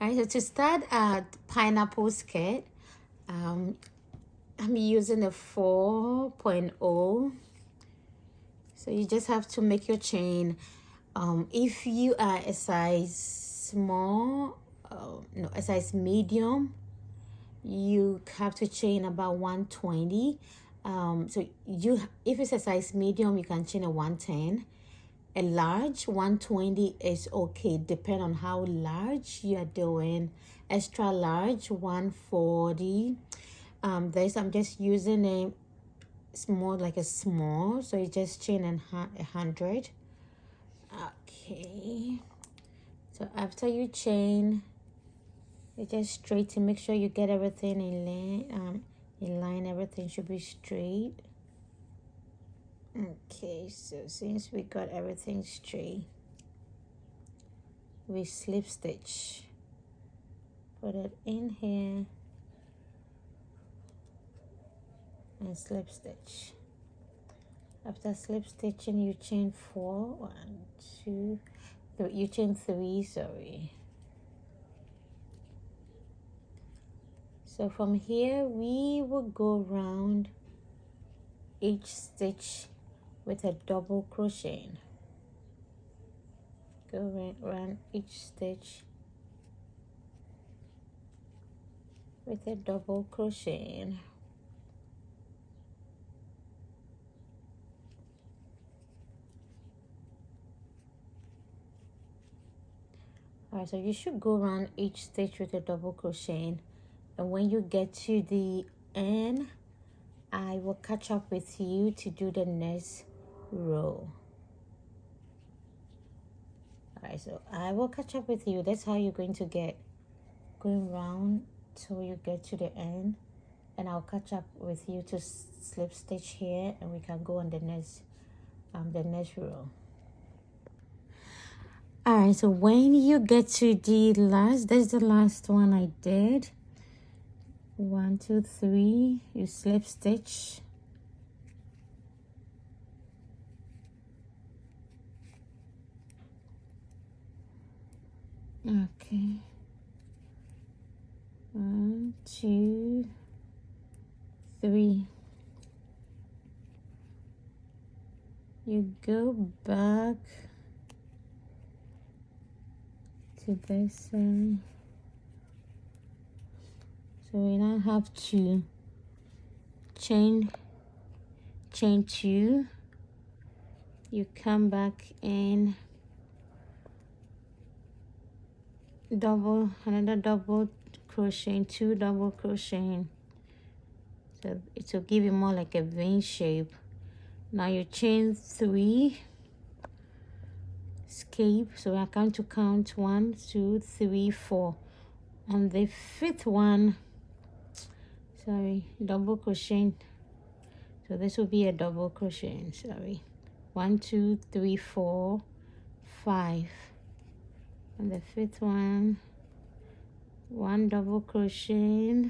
Alright, so to start a pineapple skirt, I'm using a 4.0. So you just have to make your chain. If you are a size small, no, a size medium, you have to chain about 120. So if it's a size medium, you can chain a 110. A large 120 is okay, depend on how large you are doing. Extra large 140. This I'm just using a small, like a small, so you just chain 100. Okay, so after you chain, you just straighten, make sure you get everything in line. Everything should be straight. Okay, so since we got everything straight, we slip stitch, put it in here and slip stitch. After slip stitching, you chain 4, 1, 2, 3, you chain 3, sorry. So from here we will go around each stitch with a double crochet. Go around each stitch with a double crochet. Alright, so you should go around each stitch with a double crochet, and when you get to the end, I will catch up with you to do the next row. Alright, so I will catch up with you. That's how you're going to get going round till you get to the end, and I'll catch up with you to slip stitch here, and we can go on the next row. Alright, so when you get to the last, that's the last one I did. 1, 2, 3, you slip stitch. Okay. 1, 2, 3. You go back to this side. So we now have to chain 2. You come back in, another double crochet, 2 double crochet. So it will give you more like a V shape. Now you chain 3, escape. So I come to count 1, 2, 3, 4. On the 5th one, double crochet. So this will be a double crochet, 1, 2, 3, 4, 5. On the 5th one, 1 double crochet,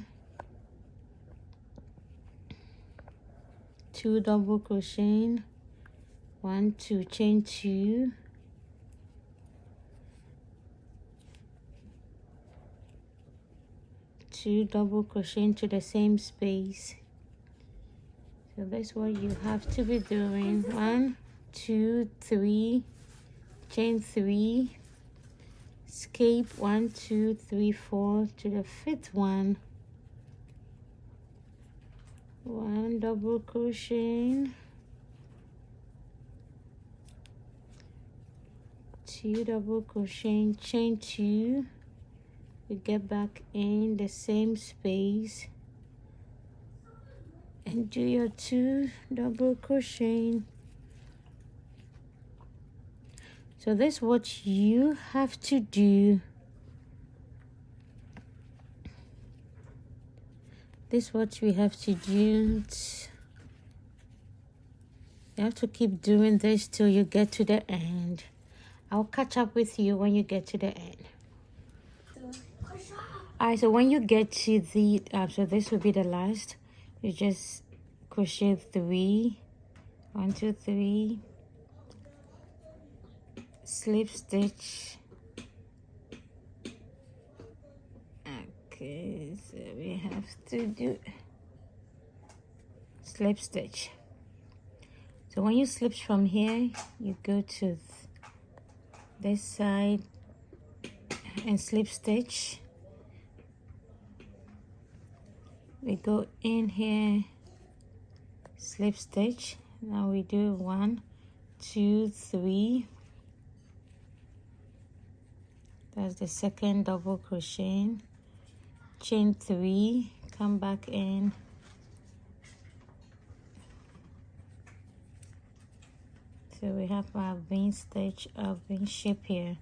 2 double crochet, 1, 2, chain 2, double crochet into the same space. So that's what you have to be doing. 1, 2, 3, chain 3, escape 1, 2, 3, 4 to the 5th one, 1 double crochet, 2 double crochet, chain 2. You get back in the same space and do your 2 double crochet. So that's what you have to do. This is what we have to do. You have to keep doing this till you get to the end. I'll catch up with you when you get to the end. Alright, so when you get to the so this will be the last, you just crochet 3, 1, 2, 3, slip stitch, Okay, so we have to do slip stitch. So when you slip from here, you go to this side and slip stitch. We go in here, slip stitch. Now we do 1, 2, 3. That's the second double crochet. Chain 3, come back in, so we have our V stitch, our V shape here.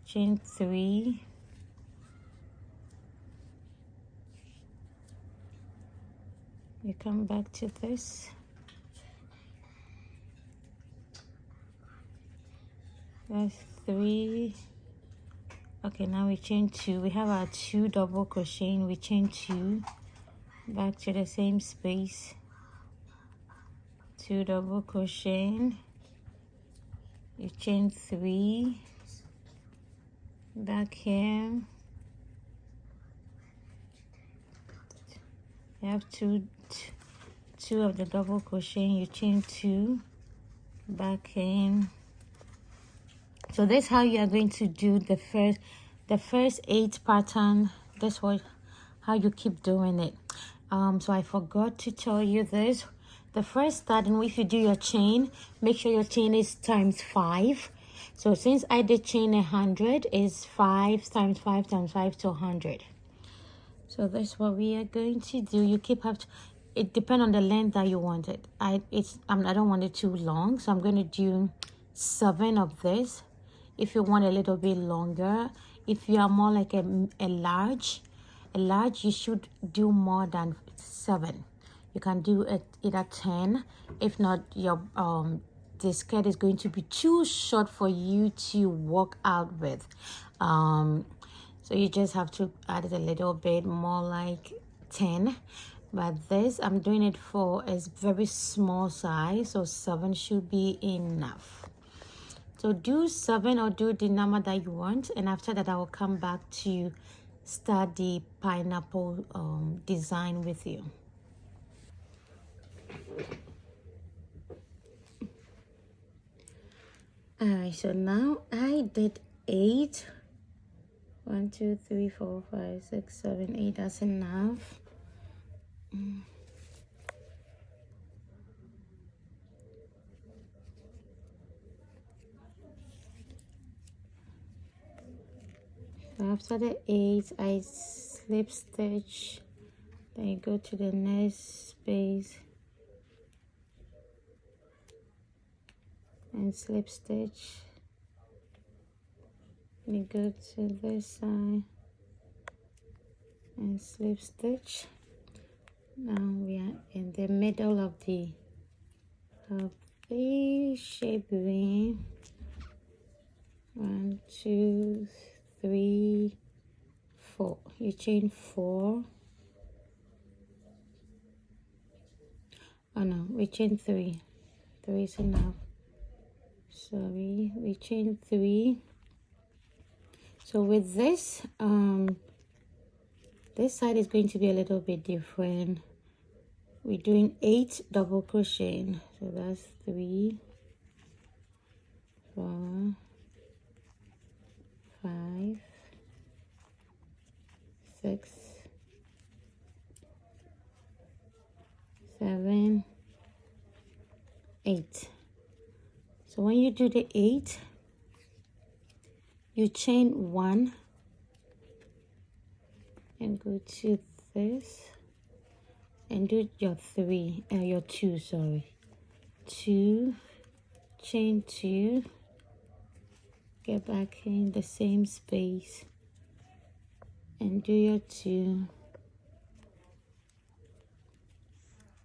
Chain 3, you come back to this, that's 3. Okay, now we chain 2. We have our 2 double crochet. We chain 2, back to the same space, 2 double crochet, you chain 3, back here, you have two of the double crochet, you chain 2, back in. So this is how you are going to do the first 8 pattern. That's how you keep doing it. So I forgot to tell you this. The first starting, if you do your chain, make sure your chain is times 5. So since I did chain 100, is 5 times 5 times 5 to 100. So that's what we are going to do. You keep it depends on the length that you want it. I don't want it too long, so I'm going to do 7 of this. If you want a little bit longer, if you are more like a large, you should do more than 7. You can do it either 10. If not, your the skirt is going to be too short for you to walk out with. So you just have to add it a little bit more, like 10. But this, I'm doing it for a very small size, so 7 should be enough. So do 7 or do the number that you want, and after that I will come back to start the pineapple design with you. Alright, so now I did 8. 1, 2, 3, 4, 5, 6, 7, 8. That's enough. After the 8, I slip stitch, then you go to the next space and slip stitch, you go to this side and slip stitch. Now we are in the middle of the shape V. 1, 2, 3, 4. You chain 4. Oh no, we chain 3. 3 is enough. Sorry, we chain 3. So with this, this side is going to be a little bit different. We're doing 8 double crochet. So that's 3, 4, 5, 6, 7, 8. So when you do the 8, you chain 1 and go to this and do your 2, sorry. 2, chain 2, get back in the same space and do your 2.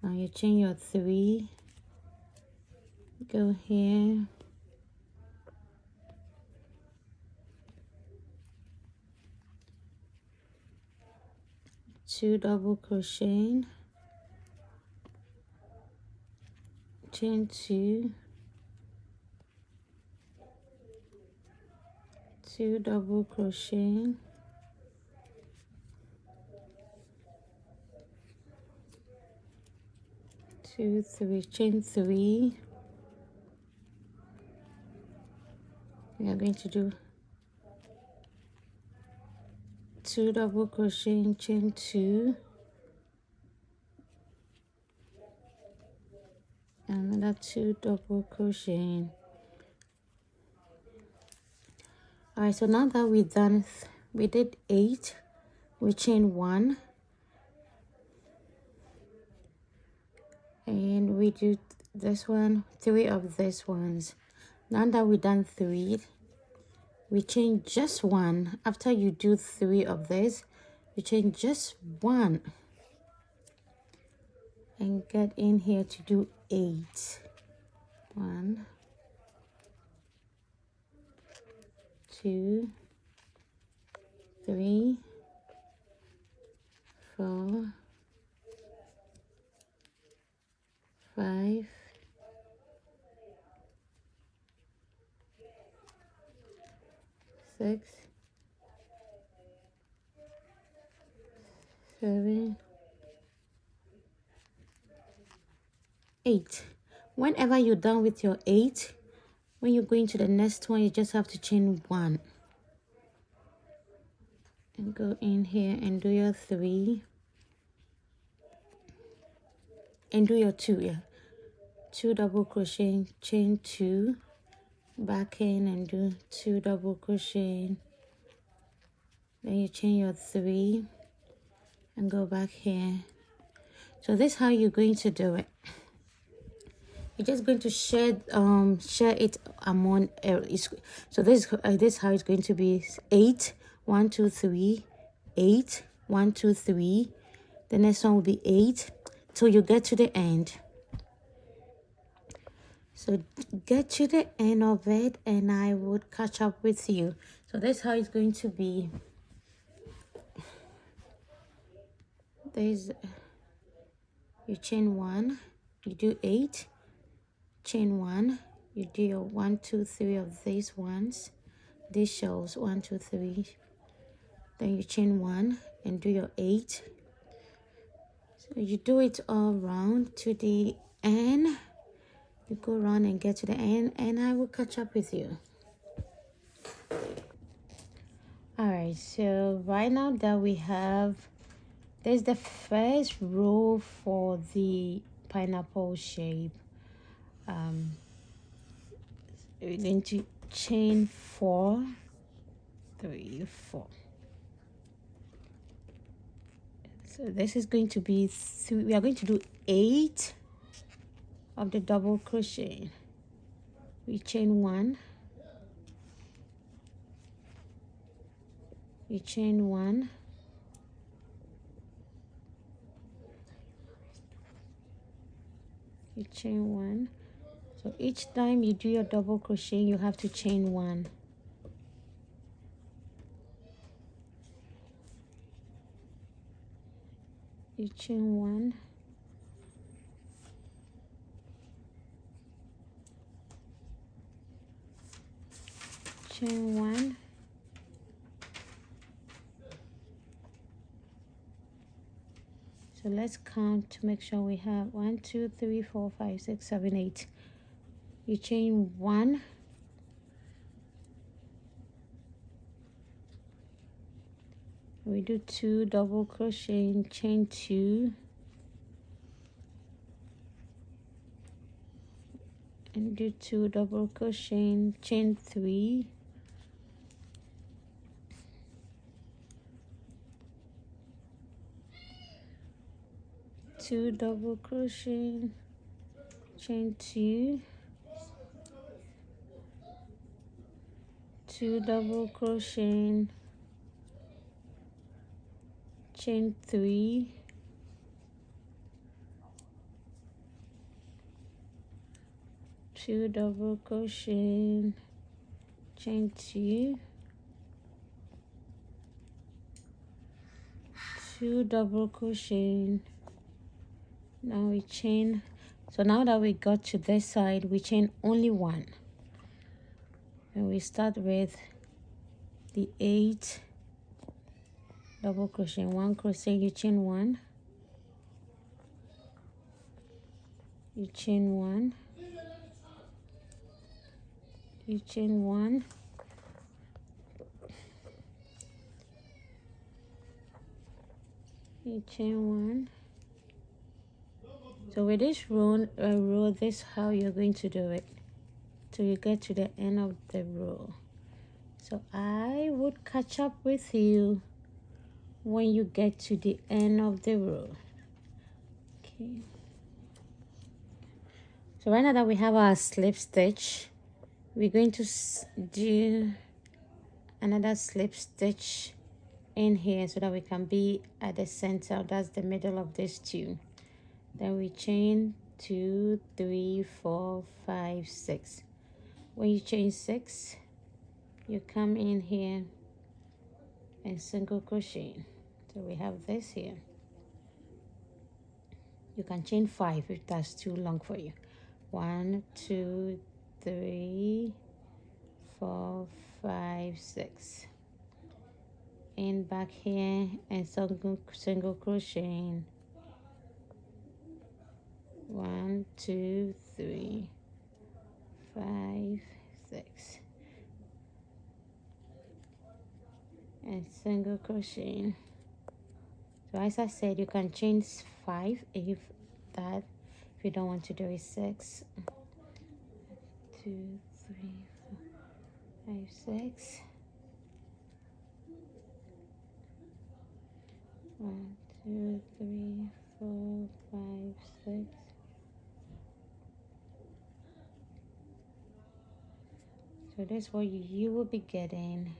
Now you chain your 3, go here, two double crochet, chain 2, 2 double crochet, 2, 3, chain 3. We are going to do 2 double crochet, chain 2, and another 2 double crochet. All right, so now that we've done, we did 8, we chain 1, and we do this one, 3 of these ones. Now that we've done 3, we chain just 1. After you do 3 of this, you chain just 1 and get in here to do 8. 1, 2, 3, 4, 5, 6, 7, 8. Whenever you're done with your 8, when you're going to the next one, you just have to chain 1 and go in here and do your 3 and do your 2. Yeah, 2 double crochet, chain 2, back in and do 2 double crochet, then you chain your 3 and go back here. So this is how you're going to do it. You're just going to share it among so this is how it's going to be. 8, 1, 2, 3, 8, 1, 2, 3. The next one will be 8 till you get to the end. So get to the end of it and I would catch up with you. So that's how it's going to be. There's, you chain 1, you do 8, chain 1, you do your 1, 2, 3 of these ones, these shells, 1, 2, 3. Then you chain 1 and do your 8. So you do it all round to the end. You go around and get to the end and I will catch up with you. Alright, so right now that we have, there's the first row for the pineapple shape. We're going to chain 4, 3, 4. So this is going to be 3. We are going to do 8 of the double crochet. We chain 1, you chain 1, you chain 1. So each time you do your double crochet, you have to chain 1. You chain 1, chain 1, so let's count to make sure we have 1, 2, 3, 4, 5, 6, 7, 8. You chain 1, we do 2 double crochet, chain 2, and do 2 double crochet, chain 3, two double crochet, chain 2, 2 double crochet, chain 3, 2 double crochet, chain 2, 2 double crochet. Now we chain. So now that we got to this side, we chain only 1, and we start with the 8 double crochet, 1 crochet, you chain 1, you chain one, you chain one, you chain one. So with this row, this is how you're going to do it till you get to the end of the row. So I would catch up with you when you get to the end of the row. Okay. So right now that we have our slip stitch, we're going to do another slip stitch in here so that we can be at the center. That's the middle of this two. Then we chain 2, 3, 4, 5, 6. When you chain 6, you come in here and single crochet. So we have this here. You can chain 5 if that's too long for you. 1, 2, 3, 4, 5, 6. In back here and single crochet. 1, 2, 3, 5, 6. And single crochet. So as I said, you can chain 5 if you don't want to do it 6. 2, 3, 4, 5, 6. 1, 2, 3, 4, 5, 6. So this is what you will be getting.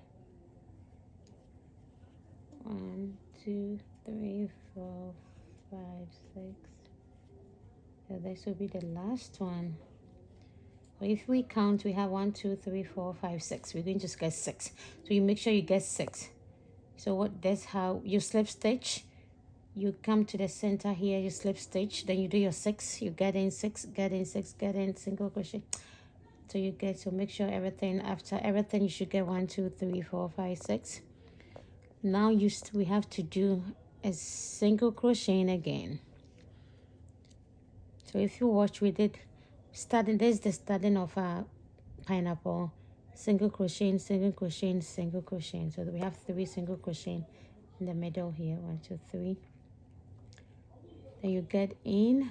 1, 2, 3, 4, 5, 6. So this will be the last one. So if we count, we have 1, 2, 3, 4, 5, 6. We're going to get 6. So you make sure you get 6. So that's how you slip stitch. You come to the center here, you slip stitch, then you do your 6. You get in 6, get in 6, get in single crochet. So you get to make sure everything, after everything, you should get 1, 2, 3, 4, 5, 6. Now we have to do a single crochet again. So if you watch, we did starting. This is the starting of our pineapple. Single crochet, single crochet, single crochet. So we have 3 single crochet in the middle here. 1, 2, 3. Then you get in.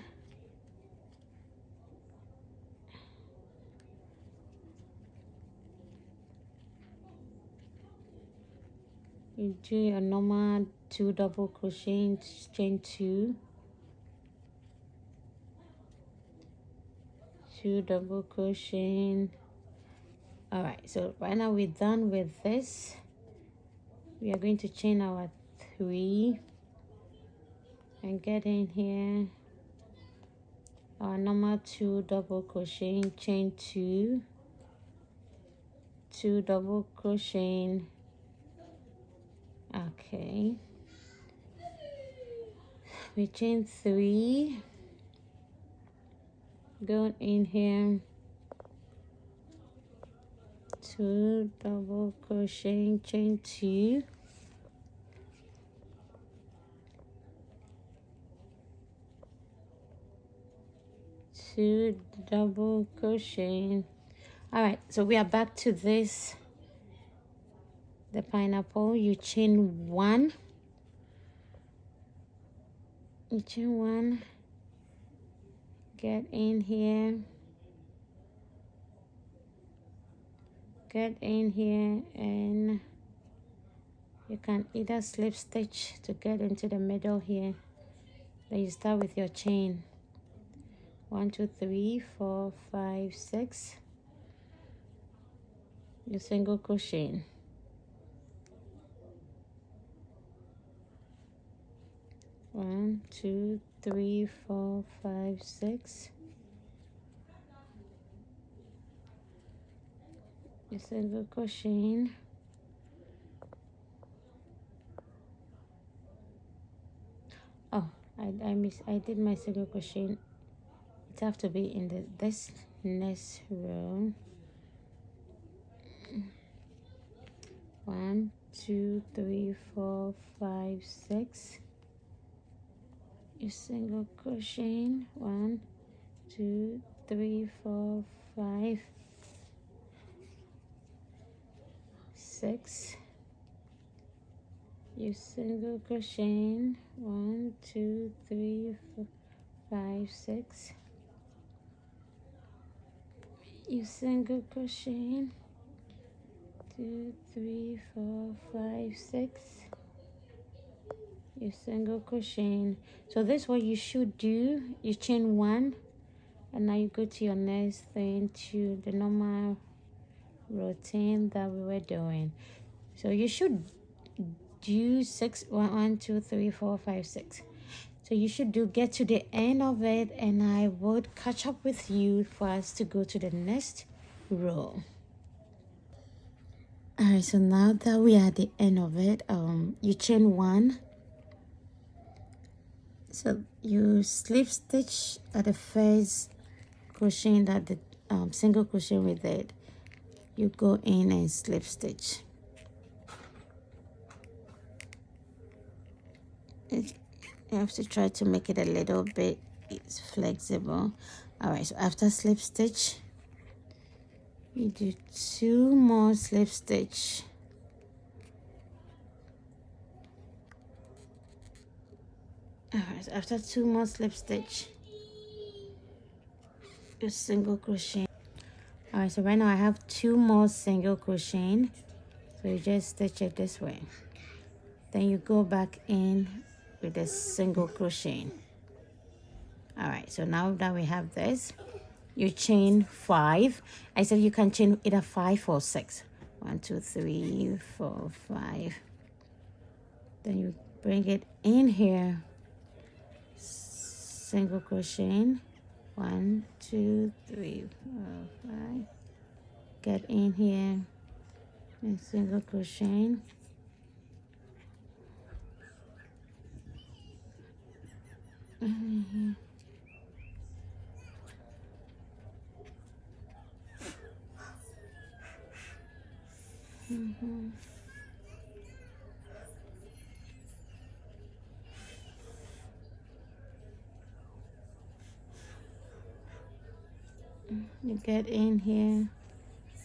You do your normal 2 double crochet, chain 2, 2 double crochet. All right, so right now we're done with this. We are going to chain our 3 and get in here our normal 2 double crochet, chain 2, 2 double crochet. Okay, we chain 3, go in here, 2 double crochet, chain 2, 2 double crochet. All right, so we are back to this, the pineapple. You chain 1, you chain 1, get in here, get in here, and you can either slip stitch to get into the middle here. Then you start with your chain. 1, 2, 3, 4, 5, 6. You single crochet. 1, 2, 3, 4, 5, 6. You single crochet. Oh, I did my single crochet. It have to be in this next row. 1, 2, 3, 4, 5, 6. You single crochet. 1, 2, 3, 4, 5, 6. You single crochet 1, 2, 3, 4, 5, 6. You single crochet 2, 3, 4, 5, 6. You single crochet. So this is what you should do. You chain 1, and now you go to your next thing to the normal routine that we were doing. So you should do 6, 1, 2, 3, 4, 5, 6. So you should get to the end of it, and I would catch up with you for us to go to the next row. All right, so now that we are at the end of it, you chain 1. So you slip stitch at the first crochet that the single crochet we did. You go in and slip stitch. You have to try to make it a little bit flexible. All right, so after slip stitch, you do 2 more slip stitch. All right, so after 2 more slip stitch, you single crochet. All right, so right now I have 2 more single crochet, so you just stitch it this way. Then you go back in with a single crochet. All right, so now that we have this, you chain 5. I said you can chain either 5 or 6. 1, 2, 3, 4, 5. Then you bring it in here, single crochet. 1, 2, 3, 4, 5. Get in here and single crochet. You get in here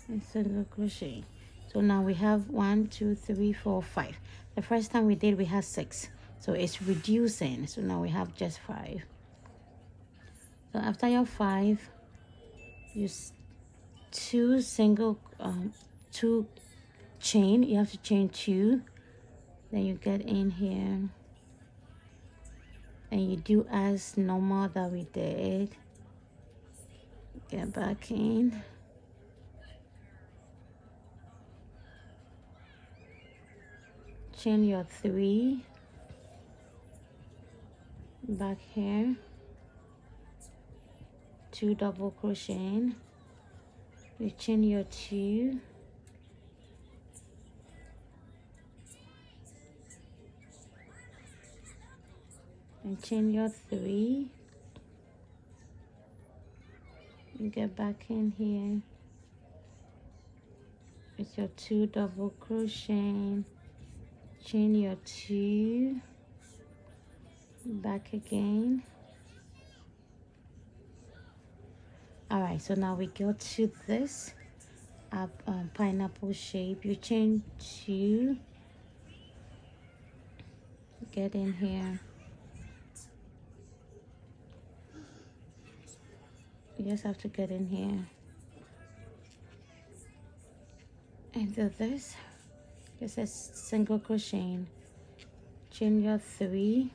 and single crochet. So now we have 1, 2, 3, 4, 5. The first time we did, we had 6, so it's reducing. So now we have just 5. So after your 5, you 2 single 2 chain. You have to chain 2. Then you get in here and you do as normal that we did. Get back in. Chain your 3 back here, 2 double crochet. You chain your 2, and chain your 3. You get back in here with your 2 double crochet. Chain your 2, back again. All right, so now we go to this pineapple shape. You chain 2, get in here. You just have to get in here and do this. Just a single crochet. Chain your 3,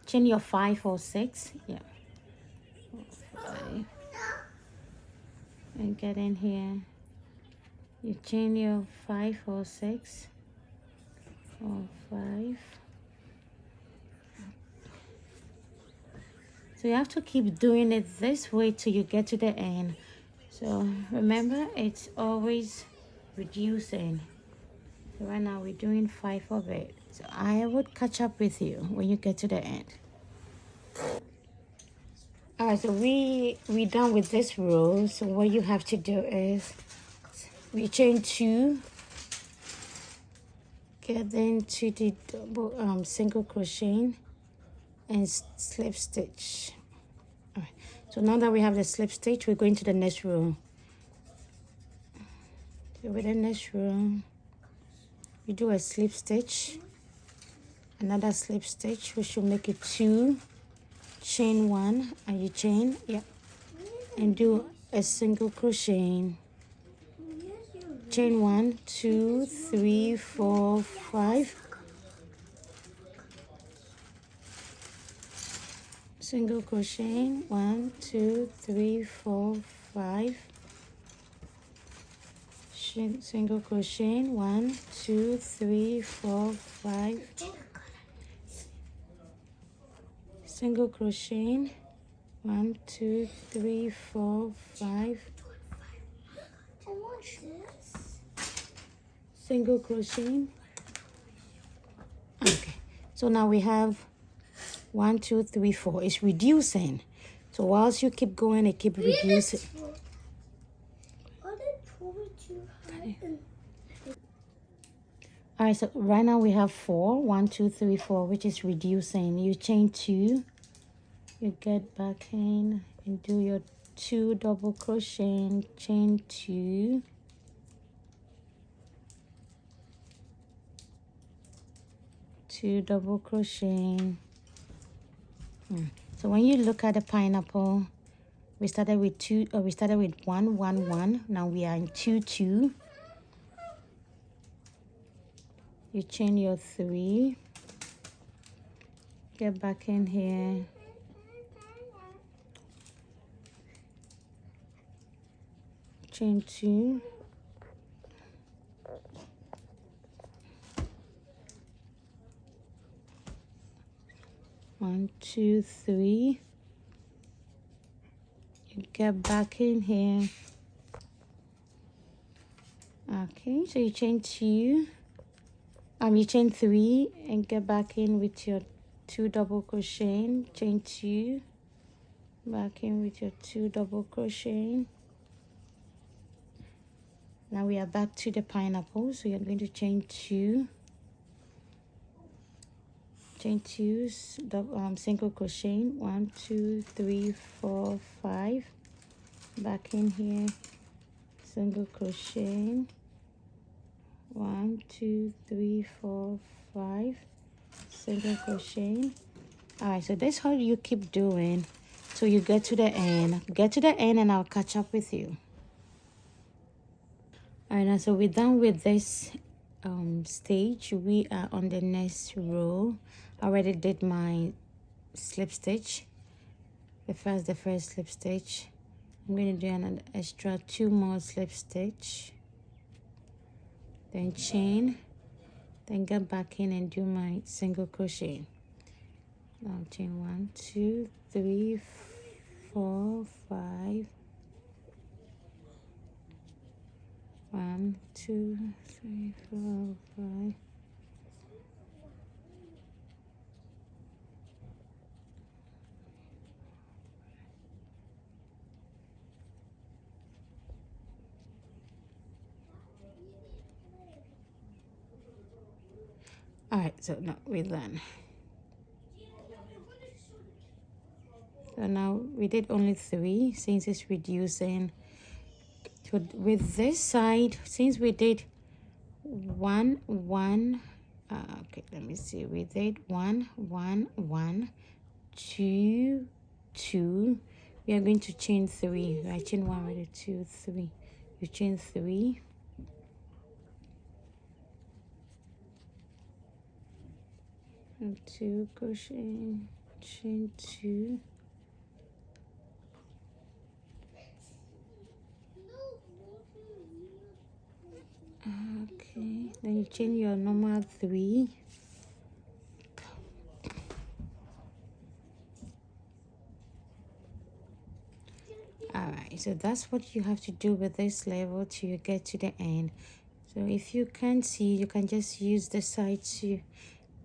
chain your 5 or 6. Yeah, 5. And get in here. You chain your 5 or 6 or 5. So you have to keep doing it this way till you get to the end. So remember, it's always reducing. So right now we're doing 5 of it. So I would catch up with you when you get to the end. All right, so we done with this row. So what you have to do is we chain 2, get into the double single crochet and slip stitch. All right, So now that we have the slip stitch, we're going to the next row. So with the next row, you do a slip stitch, another slip stitch, which will make it 2, chain 1, and you chain, yeah, and do a single crochet. Chain 1, 2, 3, 4, 5. Single crochet, 1, 2, 3, 4, 5. Single crochet, 1, 2, 3, 4, 5. Single crochet, 1, 2, 3, 4, 5. Single crochet. Okay, so now we have 1, 2, 3, 4. It's reducing. So whilst you keep going, it keep reducing. All right, so right now we have 4, 1, 2, 3, 4, which is reducing. You chain 2, you get back in and do your 2 double crochet, chain 2. Two double crochet. So when you look at the pineapple, we started with 2, or we started with 1, 1, 1. Now we are in 2, 2. You chain your 3, get back in here, chain 2, one, 2, 3. You get back in here. Okay, so you chain 2. You chain 3 and get back in with your 2 double crochet, chain 2, back in with your 2 double crochet. Now we are back to the pineapple, so you're going to chain 2, chain 2, single crochet, 1, 2, 3, 4, 5, back in here, single crochet, 1, 2, 3, 4, 5, single crochet. All right, so that's how you keep doing so you get to the end. Get to the end and I'll catch up with you. All right, now so we're done with this stage. We are on the next row. I already did my slip stitch, the first slip stitch. I'm going to do an extra 2 more slip stitch, then chain, then get back in and do my single crochet. Now chain 1, 2, 3, 4, 5. 1, 2, 3, 4, 5. All right, so now we're done. So now we did only 3 since it's reducing. So with this side, since we did 1, 1, okay, let me see. We did 1, 1, 1, 2, 2. We are going to chain 3. Right, chain 1, ready, 2, 3. You chain 3. And 2 crochet, chain 2. Okay, then you chain your normal 3. Alright, so that's what you have to do with this level till you get to the end. So if you can't see, you can just use the side to,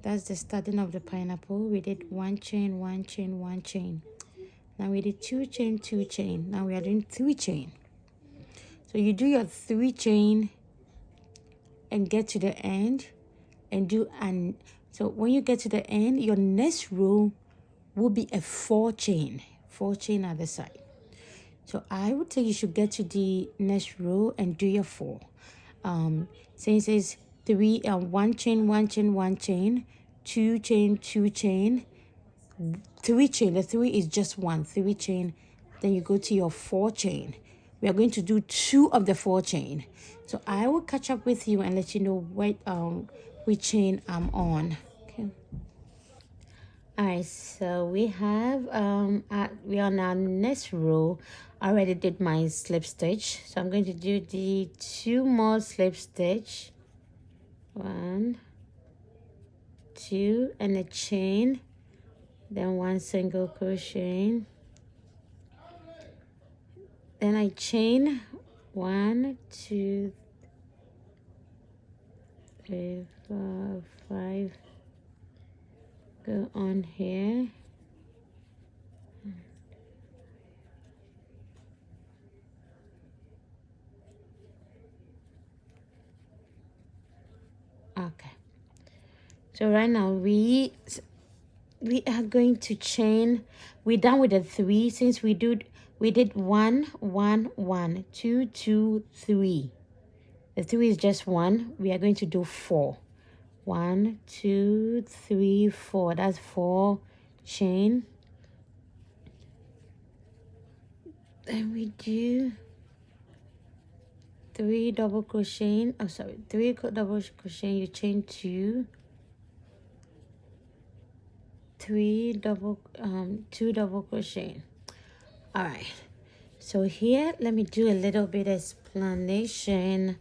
that's the starting of the pineapple. We did 1 chain, 1 chain, 1 chain. Now we did 2 chain, 2 chain. Now we are doing 3 chain. So you do your 3 chain and get to the end and do an, so when you get to the end, your next row will be a 4 chain at the side. So I would say you should get to the next row and do your 4. Since it's 3, one chain, one chain, one chain, 2 chain, 2 chain, 3 chain. The 3 is just 1, 3 chain. Then you go to your 4 chain. We are going to do 2 of the 4 chain. So I will catch up with you and let you know what which chain I'm on. Okay. Alright, so we have we are on our next row. I already did my slip stitch, so I'm going to do the 2 more slip stitch. 1, 2, and a chain, then 1 single crochet, then I chain 1, 2, 3, 4, 5, go on here, okay. So right now we are going to chain. We're done with the 3 since we did 1, 1, 1, 2, 2, 3. The 3 is just 1. We are going to do 4. 1, 2, 3, 4. That's 4 chain. Then we do 3 double crochet. Oh, sorry, 3 double crochet. You chain 2. 2 double crochet. All right. So here, let me do a little bit of explanation.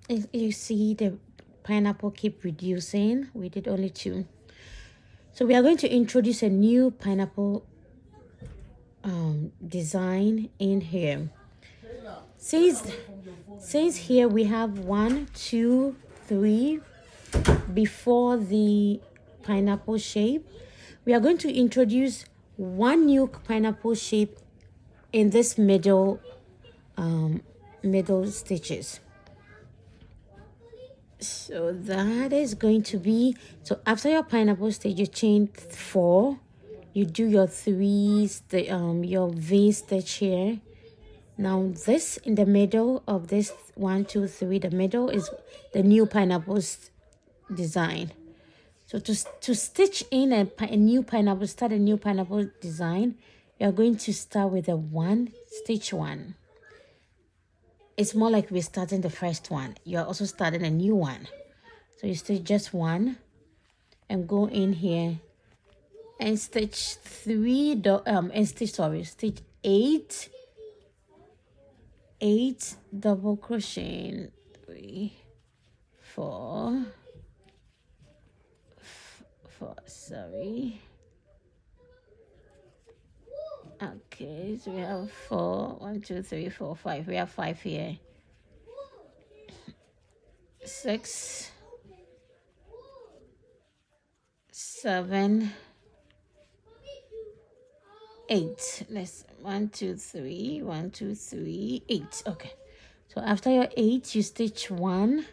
You see the pineapple keep reducing. We did only 2. So we are going to introduce a new pineapple design in here. Since here we have 1, 2, 3 before the pineapple shape, we are going to introduce 1 new pineapple shape in this middle stitches. So that is going to be, so after your pineapple stitch, you chain 4, you do your 3 your V stitch here. Now this in the middle of this 1, 2, 3, the middle is the new pineapple design. So to stitch in a new pineapple, start a new pineapple design, you're going to start with a 1, stitch 1. It's more like we're starting the first one. You're also starting a new one. So you stitch just 1 and go in here and stitch stitch 8 double crochet, 3, 4, sorry. Okay, so we have 4, 1, 2, 3, 4, 5. We have 5 here. 6, 7, 8. Let's 1, 2, 3, 1, 2, 3, 8. Okay. So after your 8, you stitch 1.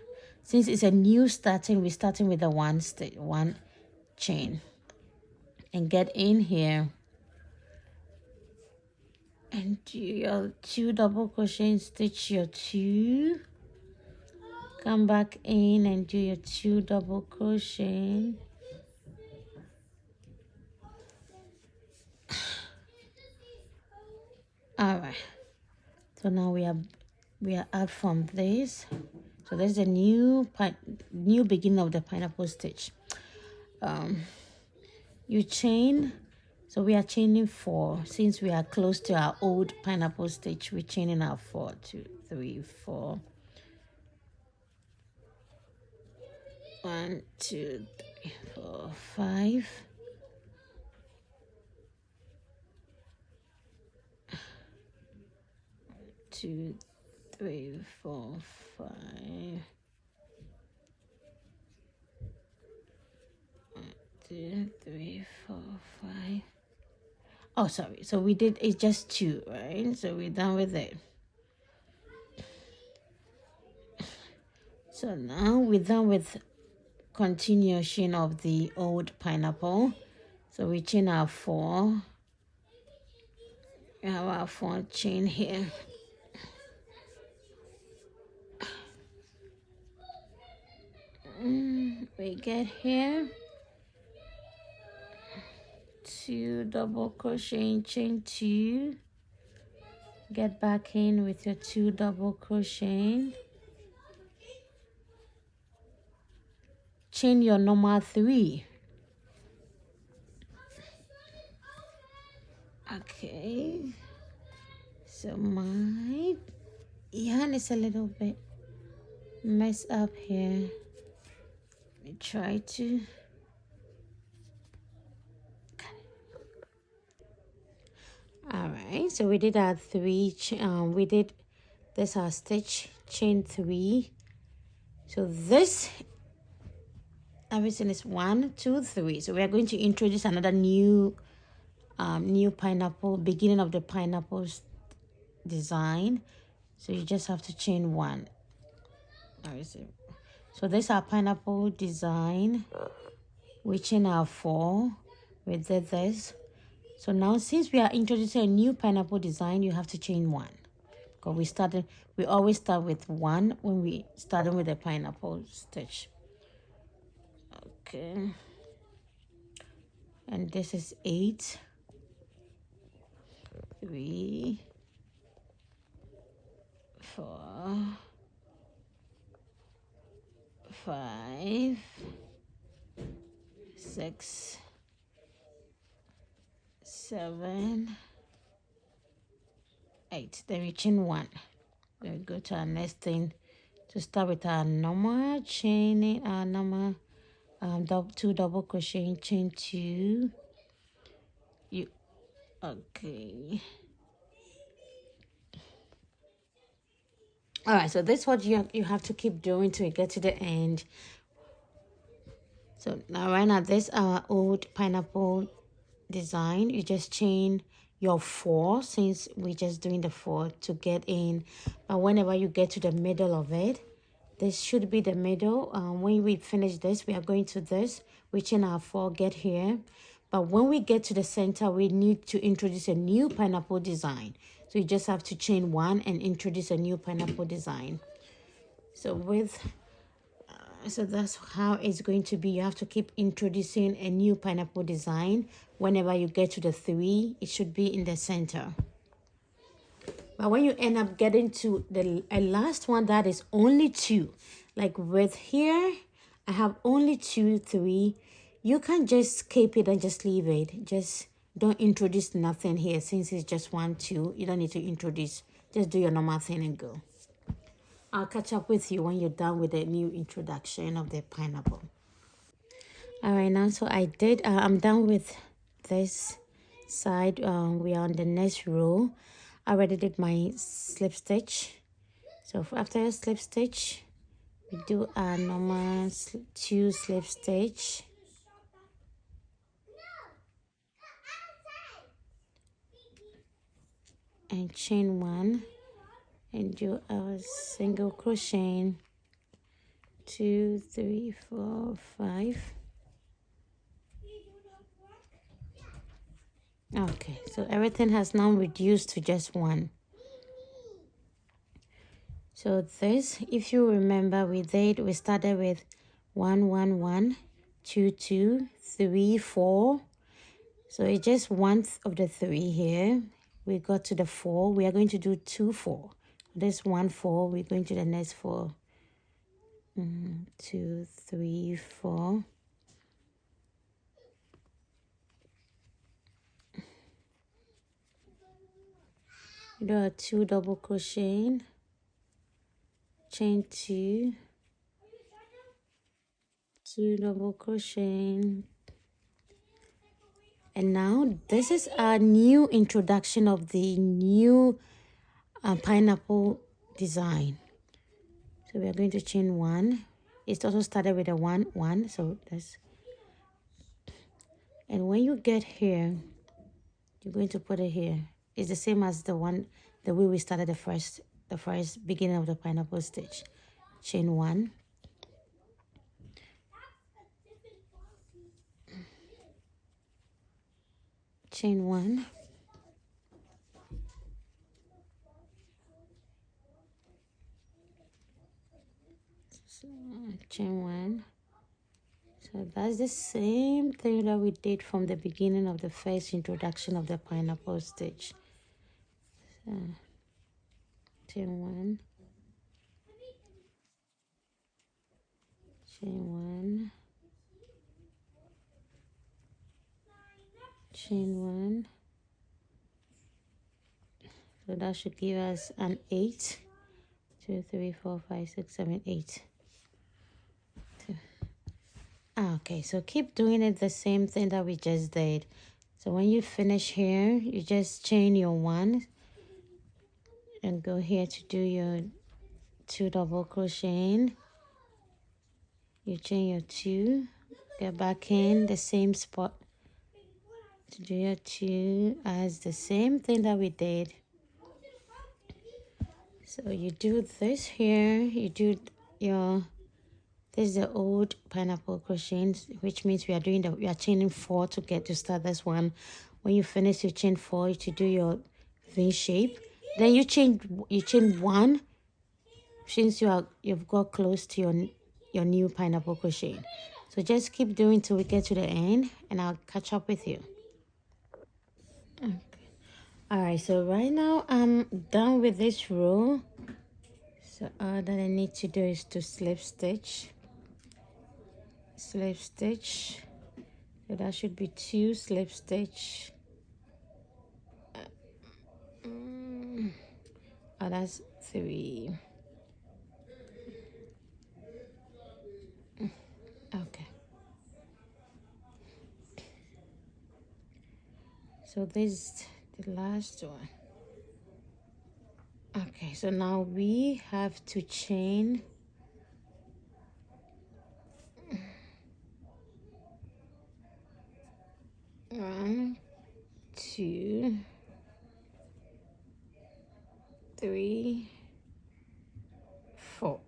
Since it's a new starting, we're starting with a 1 chain. And get in here and do your 2 double crochet, stitch your 2, come back in and do your 2 double crochet, all right. So now we are out from this. So there's a new beginning of the pineapple stitch. You chain. So we are chaining 4. Since we are close to our old pineapple stitch, we're chaining our 4, 2, 3, 4. 1, 2, 3, 4, 5. 2, 3, 4, 5. 1, 2, 3, 4, 5. Oh, sorry. So we did, it's just 2, right? So we're done with it. So now we're done with continuation of the old pineapple. So we chain our 4. We have our 4 chain here. We get here 2 double crochet, chain 2, get back in with your 2 double crochet, chain your normal 3. Okay, so my yarn is a little bit messed up here. Let me try to. All right, so we did our 3. We did this our stitch, chain 3. So this everything is 1, 2, 3. So we are going to introduce another new pineapple, beginning of the pineapples design. So you just have to chain 1. So this is our pineapple design. We chain our 4. We did this. So now since we are introducing a new pineapple design, you have to chain 1. Because we always start with 1 when we starting with the pineapple stitch. Okay. And this is 8. 3, 4, 5, 6, 7, 8. Then we chain 1. Then we go to our next thing to start with our normal chaining, our normal 2 double crochet, chain 2. Okay. All right, so this is what you have to keep doing till you get to the end. So now right now this our old pineapple design. You just chain your 4 since we're just doing the 4 to get in. But whenever you get to the middle of it, this should be the middle. When we finish this, we are going to this. We chain our 4, get here. But when we get to the center, we need to introduce a new pineapple design. So you just have to chain 1 and introduce a new pineapple design. So that's how it's going to be. You have to keep introducing a new pineapple design. Whenever you get to the 3, it should be in the center. But when you end up getting to the last one that is only 2, like with here, I have only 2, 3. You can just skip it and just leave it. Just don't introduce nothing here since it's just 1, 2. You don't need to introduce. Just do your normal thing and go. I'll catch up with you when you're done with the new introduction of the pineapple. All right, now so I'm done with this side. We are on the next row. I already did my slip stitch. So after a slip stitch, we do a normal 2 slip stitch. And chain 1 and do a single crochet. 2, 3, 4, 5. Okay, so everything has now reduced to just 1. So this, if you remember, we started with 1, 1, 1, 2, 2, 3, 4. So it's just 1 of the 3 here. We got to the 4. We are going to do 2, 4. This 1, 4. We're going to the next 4. 2, 3, 4. Do a 2 double crochet, chain 2, 2 double crochet, and now this is our new introduction of the new pineapple design. So we are going to chain 1. It's also started with a 1, 1. So that's, and when you get here, you're going to put it here. It's the same as the way we started the first beginning of the pineapple stitch. Chain 1. Chain 1. So chain 1. So that's the same thing that we did from the beginning of the first introduction of the pineapple stitch. So chain 1, chain 1, chain 1. So that should give us an 8. 2, 3, 4, 5, 6, 7, 8. Okay, so keep doing it the same thing that we just did. So when you finish here, you just chain your 1 and go here to do your 2 double crochet. You chain your 2, get back in the same spot to do your 2 as the same thing that we did. So you do this here, you do your, this is the old pineapple crochet, which means we are chaining 4 to get to start this one. When you finish, you chain 4 to do your V shape. Then you chain 1 since you've got close to your new pineapple crochet. So just keep doing till we get to the end, and I'll catch up with you. Okay. All right, so right now I'm done with this row. So all that I need to do is to slip stitch. Slip stitch. So that should be 2 slip stitch. Oh, that's 3. Okay. So this is the last one. Okay, so now we have to chain 1, 2, 3, 4.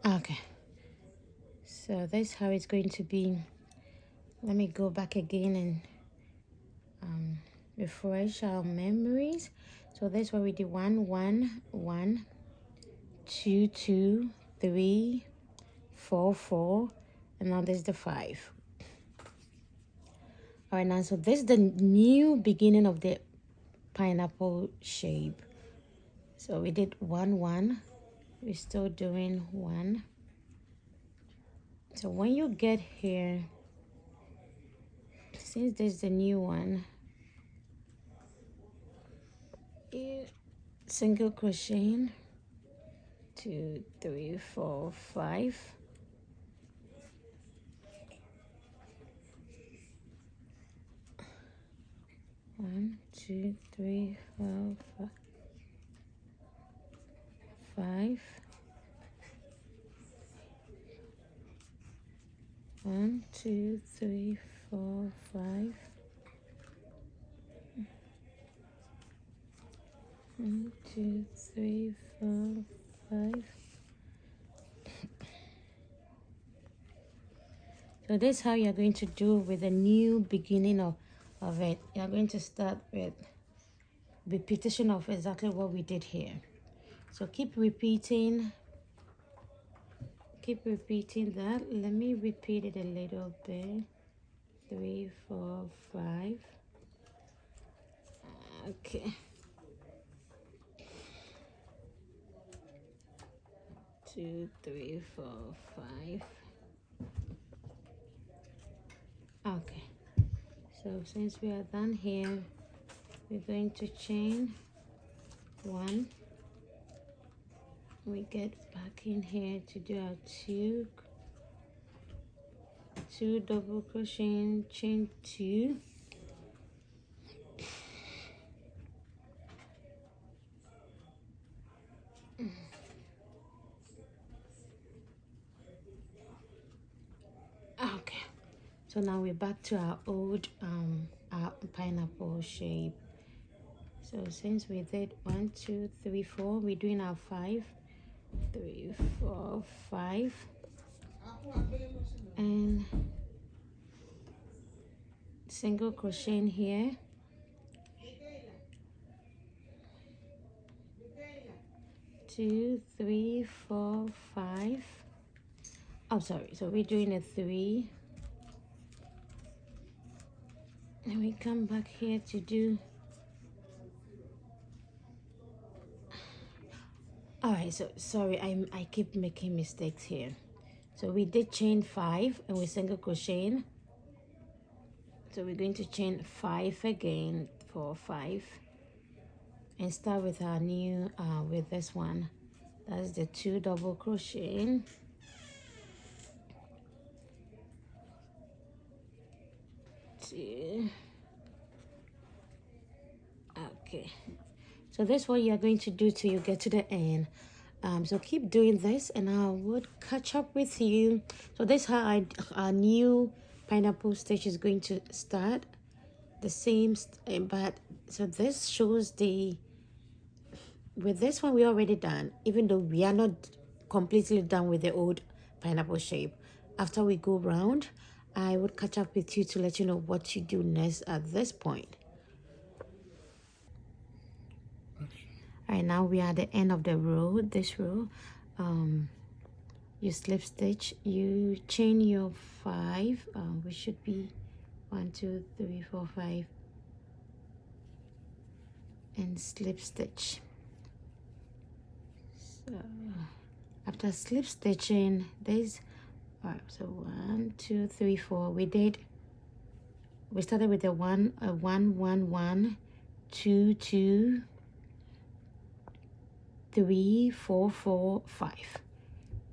Okay, so that's how it's going to be. Let me go back again and refresh our memories. So that's what we did: 1, 1, 1, 2, 2, 3, 4, 4, and now there's the 5. All right, now so this is the new beginning of the pineapple shape. So we did 1, 1. We're still doing 1. So when you get here, since this is the new one, you single crochet 2, 3, 4, 5. One, 2, 3, 4, 5. 1, 2, 3, 4, 5. 1, 2, 3, 4, 5. So this is how you're going to do with the new beginning of it. You're going to start with repetition of exactly what we did here. So keep repeating that. Let me repeat it a little bit. 3, 4, 5. Okay. 2, 3, 4, 5. Okay, so since we are done here, we're going to chain 1. We get back in here to do our 2 double crochet, chain 2. Okay, so now we're back to our old our pineapple shape. So since we did 1, 2, 3, 4, we're doing our 5, 3, 4, 5, and single crochet in here, 2, 3, 4, 5. Oh, sorry. So we're doing a 3, and we come back here to do. All right. So sorry, I keep making mistakes here. So we did chain 5, and we single crocheting. So we're going to chain 5 again for 5, and start with our new with this one. That's the 2 double crochet. Two. Okay. So that's what you're going to do till you get to the end. So keep doing this, and I would catch up with you. So this is how our new pineapple stitch is going to start. The same, but so this shows the. With this one, we're already done, even though we are not completely done with the old pineapple shape. After we go round, I would catch up with you to let you know what to do next at this point. All right, now we are at the end of the row, this row. You slip stitch, you chain your 5, which should be 1, 2, 3, 4, 5, and slip stitch. So after slip stitching, there's all right. So 1, 2, 3, 4. We started with a 1, 1, 1, 1, 2, 2, 3, 4, 4, 5.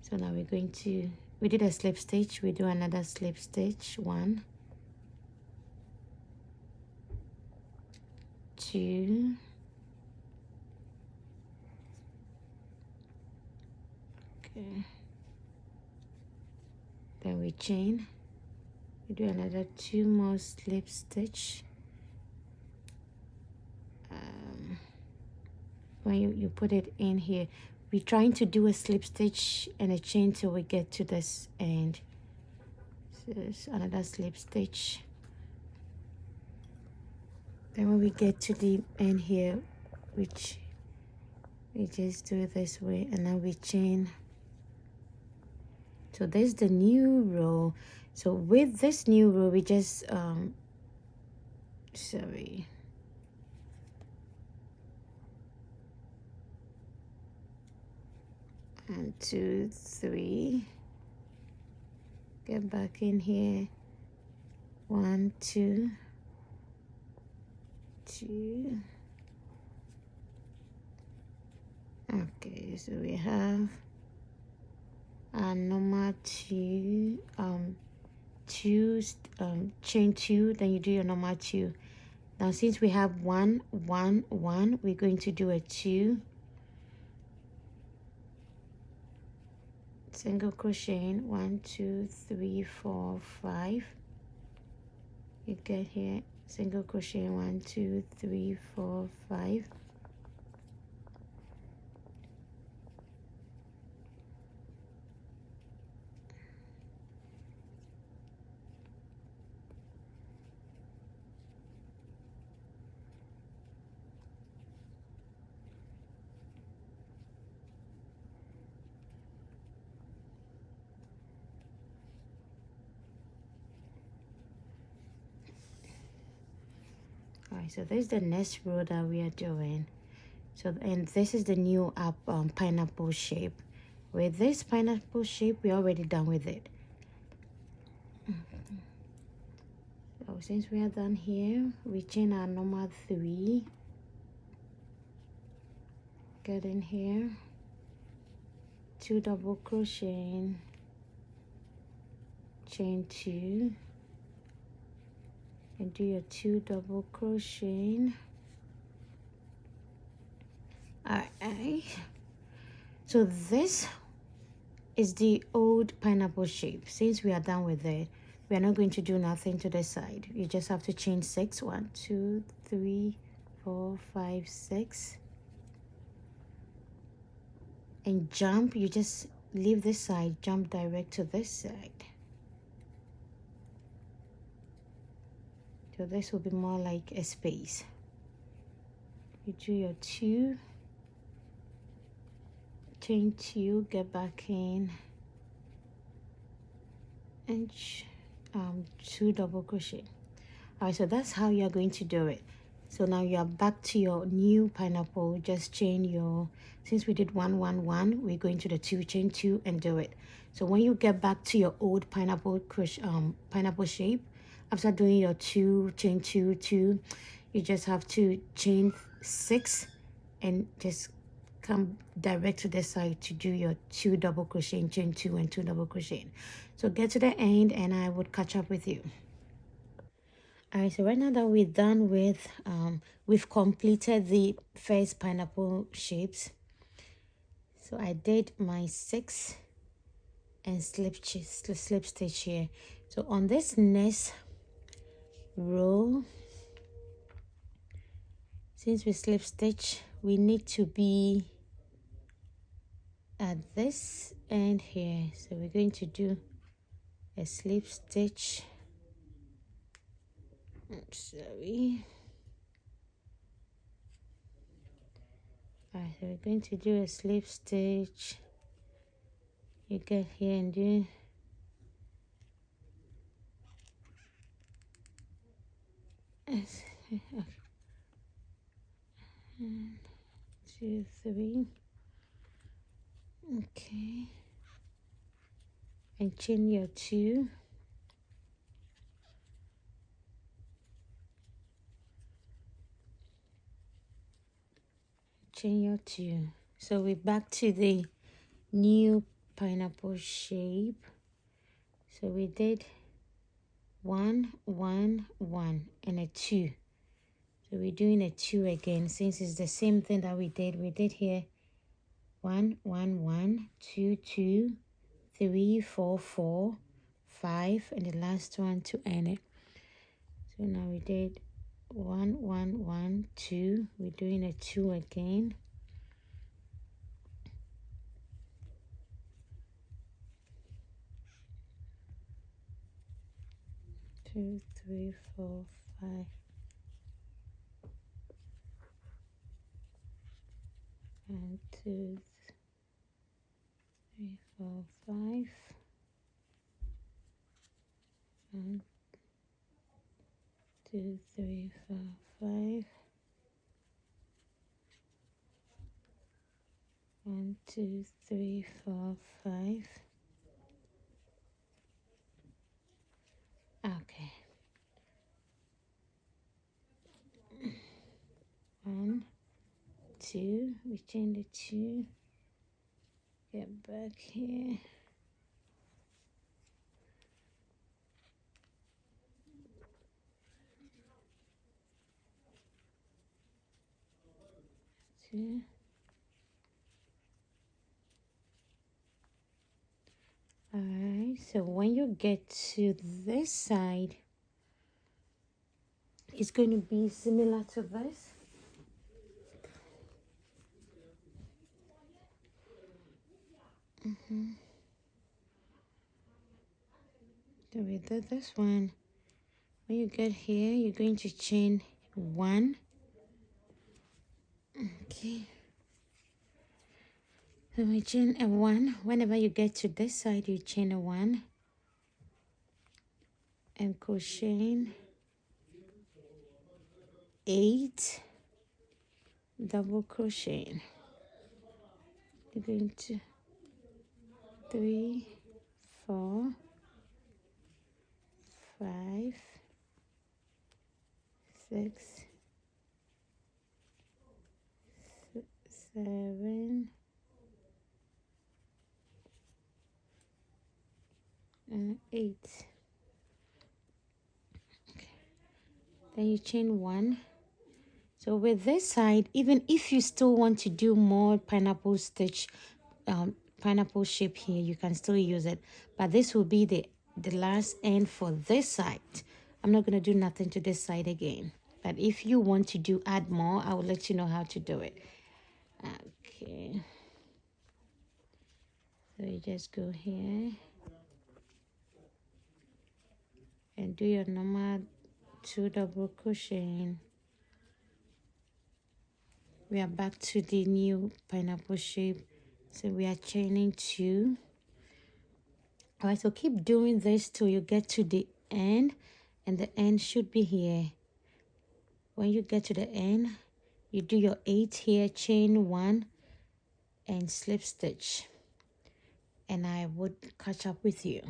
So now we're going to. We did a slip stitch. We do another slip stitch. 1, 2. Okay. Then we chain. We do another 2 more slip stitch. When you put it in here, we're trying to do a slip stitch and a chain till we get to this end. So it's another slip stitch. Then when we get to the end here, which we just do it this way, and then we chain. So there's the new row. So with this new row, we just sorry. 1, 2, 3. Get back in here. 1, 2, 2. Okay, so we have our normal 2, chain 2, then you do your normal 2. Now since we have 1, 1, 1, we're going to do a 2. Single crocheting 1, 2, 3, 4, 5. You get here, single crochet 1, 2, 3, 4, 5. Alright, so this is the next row that we are doing. So, and this is the new pineapple shape. With this pineapple shape, we're already done with it. So since we are done here, we chain our normal 3. Get in here, 2 double crochet, chain 2. And do your 2 double crochet. Alright, so this is the old pineapple shape. Since we are done with it, we are not going to do nothing to the side. You just have to chain 6. 1, 2, 3, 4, 5, 6, and jump. You just leave this side, jump direct to this side. So this will be more like a space. You do your 2, chain 2, get back in, and 2 double crochet. All right, so that's how you're going to do it. So now you are back to your new pineapple. Just chain your, since we did 1 1 1, we're going to the 2, chain 2 and do it. So when you get back to your old pineapple crochet pineapple shape, after doing your 2, chain 2 2, you just have to chain 6 and just come direct to the side to do your 2 double crochet, chain 2 and 2 double crochet. So get to the end and I would catch up with you. All right, so right now that we're done with, we've completed the first pineapple shapes. So I did my 6 and slip stitch here. So on this next row, since we slip stitch, we need to be at this end here. So we're going to do a slip stitch. Sorry. Alright, so we're going to do a slip stitch. You get here and do 1, 2, 3. Okay. And chain your 2. Chain your 2. So we're back to the new pineapple shape. So we did 1 1 1 and a 2. So we're doing a 2 again, since it's the same thing that we did here 1 1 1 2 2 3 4 4 5, and the last one to end it. So now we did 1 1 1 2. We're doing a 2 again. 2 3 4 5. 1 2 3 4 5. 1 2 3 4 5. 1 2 3 4 5. Okay. 1 2. We chain the 2. Get back here. 2. Alright, so when you get to this side, it's going to be similar to this. So we did this one. When you get here, you're going to chain 1. Okay. So we chain a 1. Whenever you get to this side, you chain a 1 and crochet 8 double crochet. You're going to 3 4 5 6 7 and 8. Okay. Then you chain 1. So with this side, even if you still want to do more pineapple stitch, pineapple shape here, you can still use it, but this will be the last end for this side. I'm not going to do nothing to this side again, But if you want to add more, I will let you know how to do it. Okay. So you just go here and do your normal 2 double crocheting. We are back to the new pineapple shape. So we are chaining 2. All right, so keep doing this till you get to the end, and the end should be here. When you get to the end, you do your 8 here, chain 1 and slip stitch, and I would catch up with you.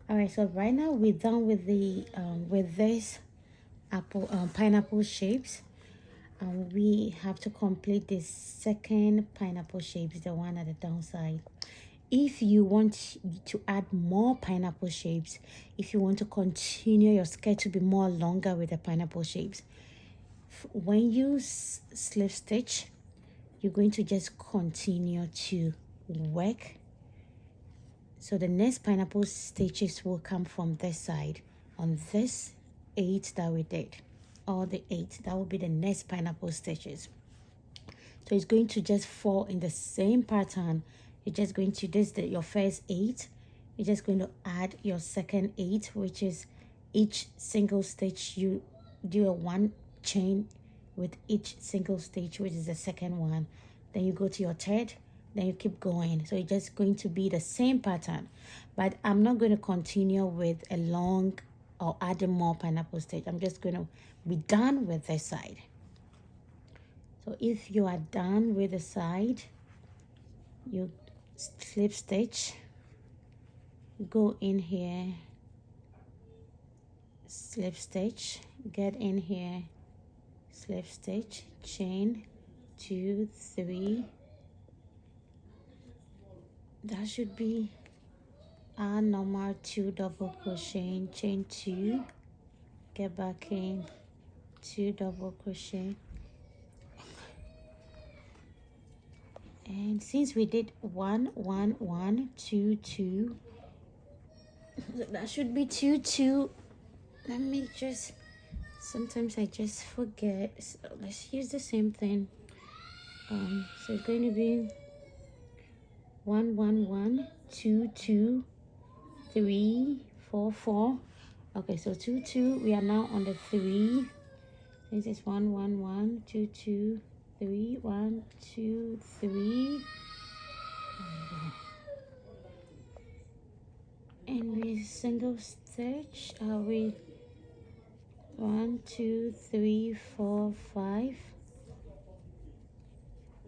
All right, so right now we're done with the with this pineapple shapes. We have to complete the second pineapple shapes, the one at the downside. If you want to add more pineapple shapes, if you want to continue your skirt to be more longer with the pineapple shapes, when you slip stitch, you're going to just continue to work. So the next pineapple stitches will come from this side on this 8 that we did. All the 8, that will be the next pineapple stitches. So it's going to just fall in the same pattern. You're just going to your first 8. You're just going to add your second 8, which is each single stitch you do a 1 chain with each single stitch, which is the second one. Then you go to your third, then you keep going. So it's just going to be the same pattern, but I'm not going to continue with a long or adding more pineapple stitch. I'm just going to be done with this side. So if you are done with the side, you slip stitch, go in here, slip stitch, get in here, slip stitch, chain 2, 3. That should be our normal 2 double crochet, chain 2, get back in, 2 double crochet. And since we did 1 1 1 2 2, that should be 2 2. Let me just, sometimes I just forget, so let's use the same thing. So it's going to be 1 1 1 2 2 3 4 4. Okay, so 2 2, we are now on the 3. This is 1 1 1 2 2 3 1 2 3, and we single stitch. We 1 2 3 4 5,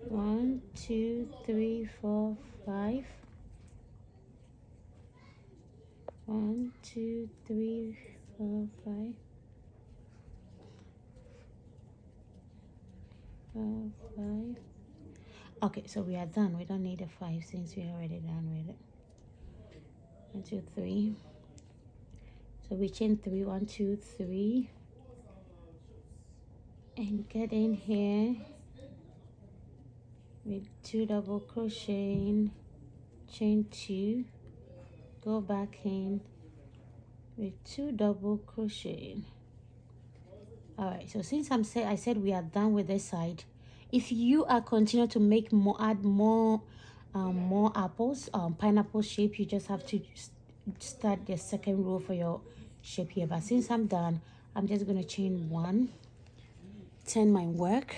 1 2 3 4 5, 1 2 3 4 5, 4 5. Okay, so we are done. We don't need a 5 since we are already done with it. 1 2 3. So we chain 3 1 2 3, and get in here with 2 double crocheting, chain 2, go back in with 2 double crocheting. All right, so since I said we are done with this side, if you are continue to make more, add more apples, pineapple shape, you just have to start the second row for your shape here. But since I'm done, I'm just going to chain 1, turn my work,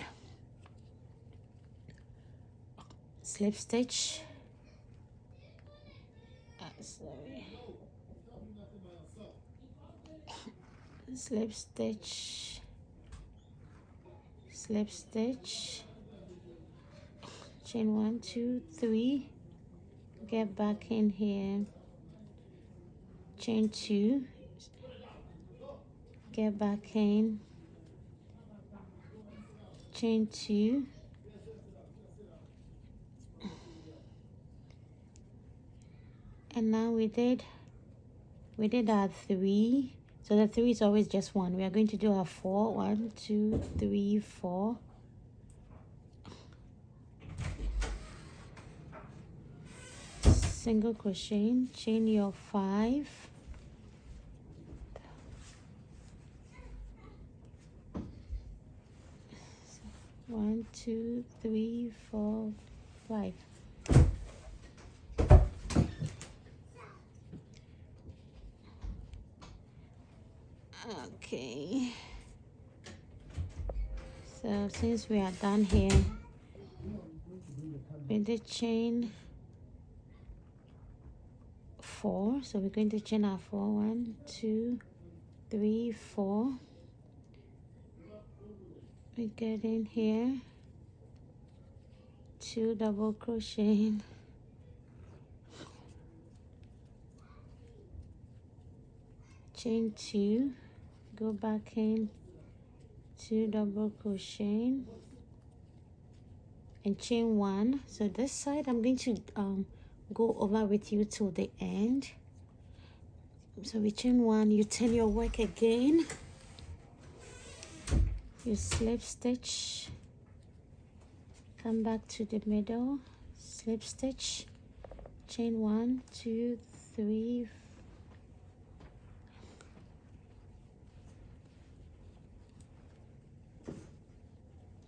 slip stitch, slip stitch, slip stitch, chain 1 2 3, get back in here, chain 2, get back in, chain 2, and now we did our 3. So the 3 is always just 1. We are going to do our 4. 1 2 3 4. Single crochet, chain your 5, 2, 3, 4, 5. Okay, so since we are done here with the chain 4, so we're going to chain our 4. 1, 2, 3, 4. We get in here, 2 double crochet, chain 2, go back in, 2 double crochet, and chain 1. So this side I'm going to go over with you till the end. So we chain 1, you turn your work again, you slip stitch, come back to the middle, slip stitch, chain 1, 2, 3,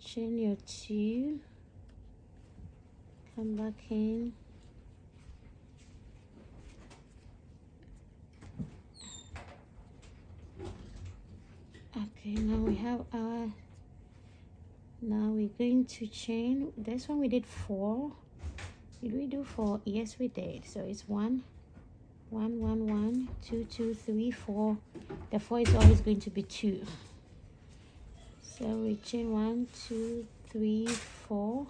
chain your 2, come back in, okay, now we have our, now we're going to chain, this one we did 4. Did we do 4? Yes, we did. So it's 1, 1, 1, 1, 2, 2, 3, 4. The 4 is always going to be 2. So we chain 1, 2, 3, 4.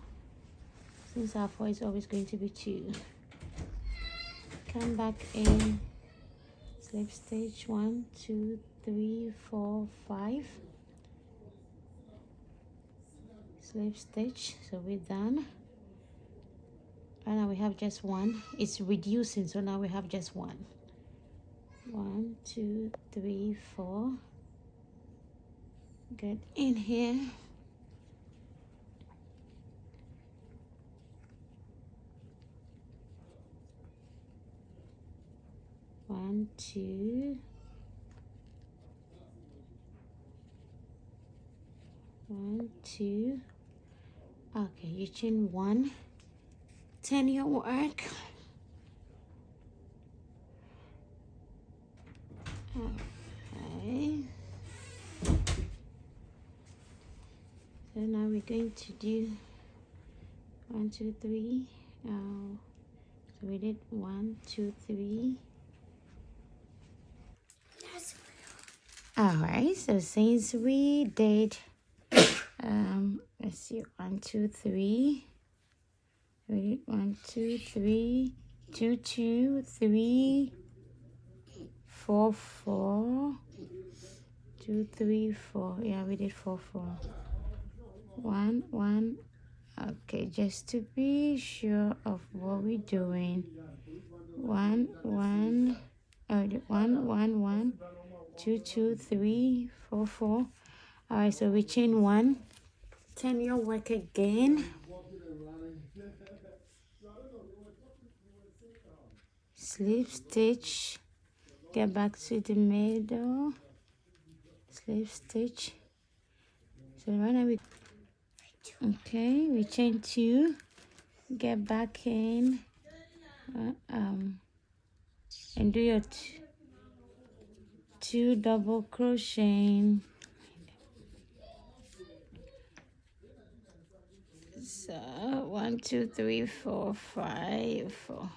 Since our 4 is always going to be 2. Come back in, slip stitch 1, 2, 3, 4, 5. Slip stitch. So we're done. And now we have just 1. It's reducing, so now we have just 1. 1, 2, 3, 4. Get in here. One, 2. 1, 2. Okay, you chain 1. Turn your work. Okay. So now we're going to do 1, 2, 3. So we did 1, 2, 3. All right. So since we did, let's see, 1, 2, 3. We did 1, 2, 3, 2, 2, 3, 4, 4. 2, 3, 4. Yeah, we did 4, 4. 1, 1. Okay, just to be sure of what we're doing. 1, 1. 1, 1, 1. 2, 2, 3, 4, 4. All right, so we chain 1. Turn your work again. Slip stitch. Get back to the middle. Slip stitch. So right now we, okay, we chain 2. Get back in. And do your 2 double crochet. So 1, 2, 3, 4, 5, 4.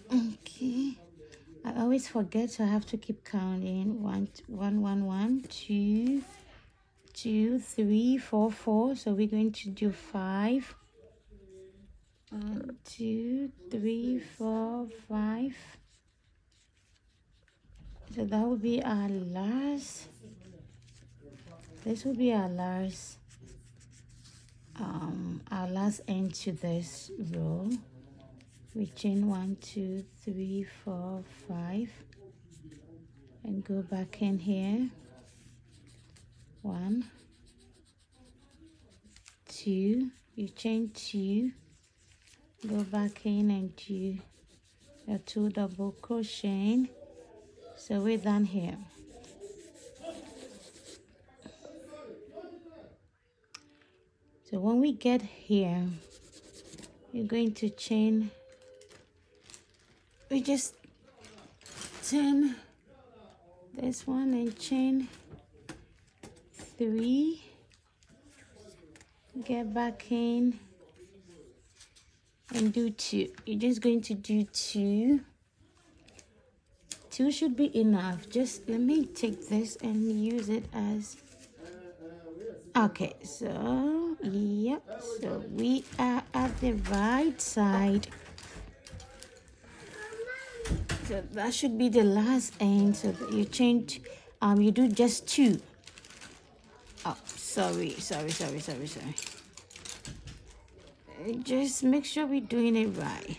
Okay, I always forget, so I have to keep counting. 1, 1, 1, 1, 2, 2, 3, 4, 4. So we're going to do 5. 1, 2, 3, 4, 5. So that will be our last. This will be our last end to this row. We chain 1, 2, 3, 4, 5, and go back in here. 1, 2. You chain 2. Go back in and do a 2 double crochet. So we're done here. So when we get here, you're going to chain, we just turn this one and chain 3, get back in and do 2. You're just going to do 2. 2 should be enough. Just let me take this and use it as, okay, so yep, so we are at the right side. So that should be the last end. So that you change, you do just 2. Oh, sorry. Just make sure we're doing it right.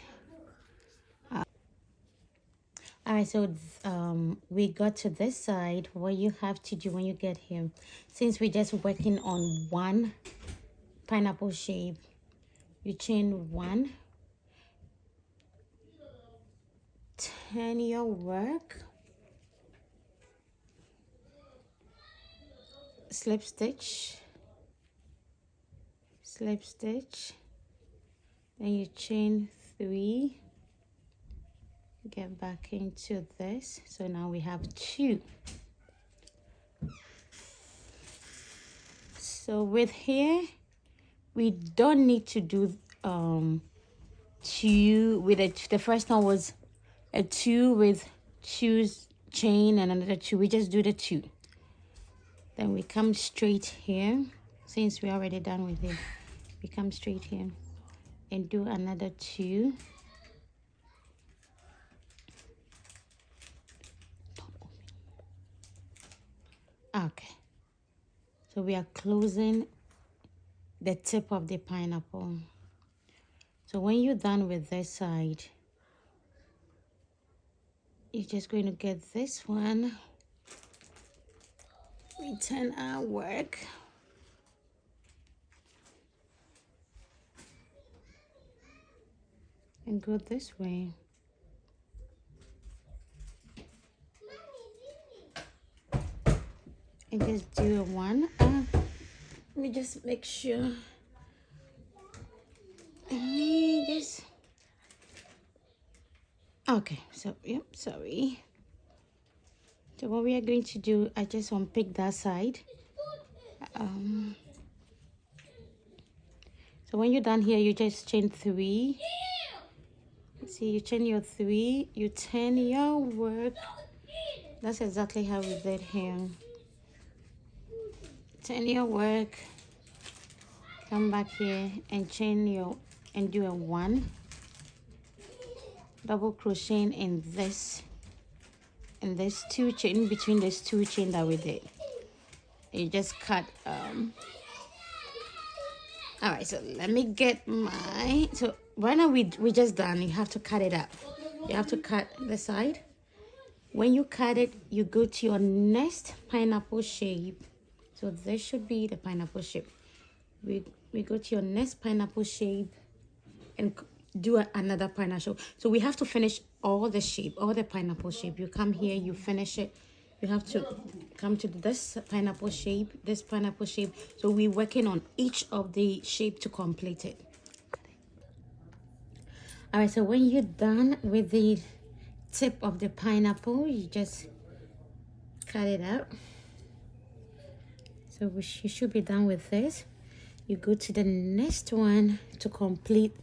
All right, so we got to this side. What you have to do when you get here, since we're just working on one pineapple shape, you chain 1, turn your work, slip stitch, then you chain 3, get back into this. So now we have 2. So with here, we don't need to do 2 with it. The first one was a 2 with 2 chain and another 2. We just do the 2. Then we come straight here. Since we're already done with it, we come straight here and do another 2. Okay, so we are closing the tip of the pineapple. So when you're done with this side, you're just going to get this one, return our work, and go this way. And just do a 1. Let me just make sure. Okay, so yep, sorry. So what we are going to do, I just unpick that side. So when you're done here, you just chain 3. See, you chain your 3, you turn your work. That's exactly how we did here. Turn your work, come back here and chain your, and do a 1, double crocheting in this, and there's 2 chain between these 2 chain that we did. You just cut. All right, so let me get my, so right now we just done. You have to cut it up. You have to cut the side. When you cut it, you go to your next pineapple shape. So this should be the pineapple shape. We go to your next pineapple shape and do another pineapple. So we have to finish all the shape, all the pineapple shape. You come here, you finish it. You have to come to this pineapple shape, this pineapple shape. So we're working on each of the shape to complete it. All right, so when you're done with the tip of the pineapple, you just cut it out. So you should be done with this. You go to the next one to complete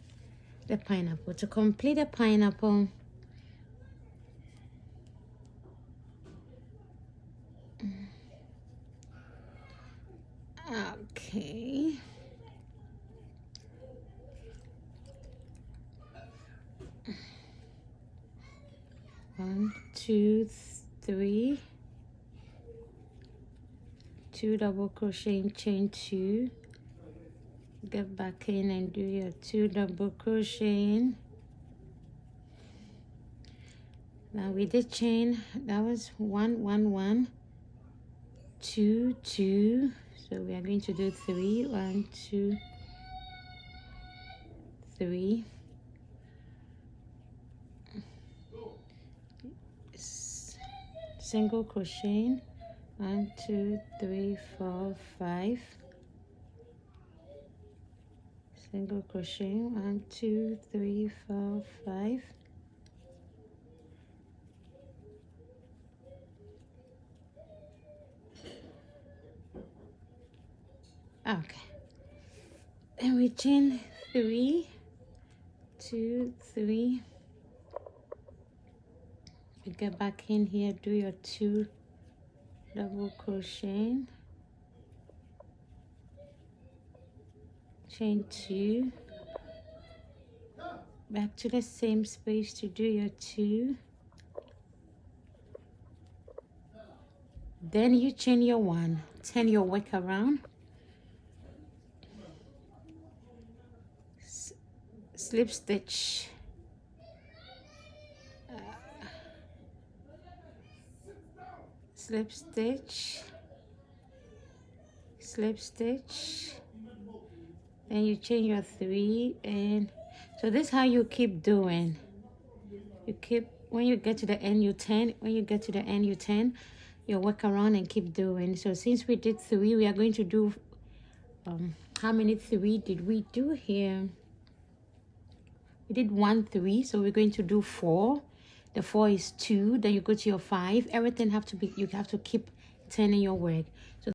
the pineapple. To complete the pineapple, okay. One, two, 3. 2 double crochet, chain 2, get back in and do your 2 double crocheting. Now we did chain, that was 1 1 1 2 2, so we are going to do 3 1 2 3, single crochet, 1 2 3 4 5, single crochet. 1, 2, 3, 4, 5. Okay, and we chain 3, 2, 3. You get back in here, do your 2 double crochet, chain 2, back to the same space to do your 2, then you chain your 1, turn your work around, slip stitch, slip stitch, slip stitch, then you chain your 3, and so this is how you keep doing. You keep, when you get to the end, you turn. When you get to the end, you turn. You work around and keep doing. So since we did 3, we are going to do, how many 3 did we do here? We did 1 3, so we're going to do 4. The 4 is 2. Then you go to your 5. Everything have to be, you have to keep turning your work. So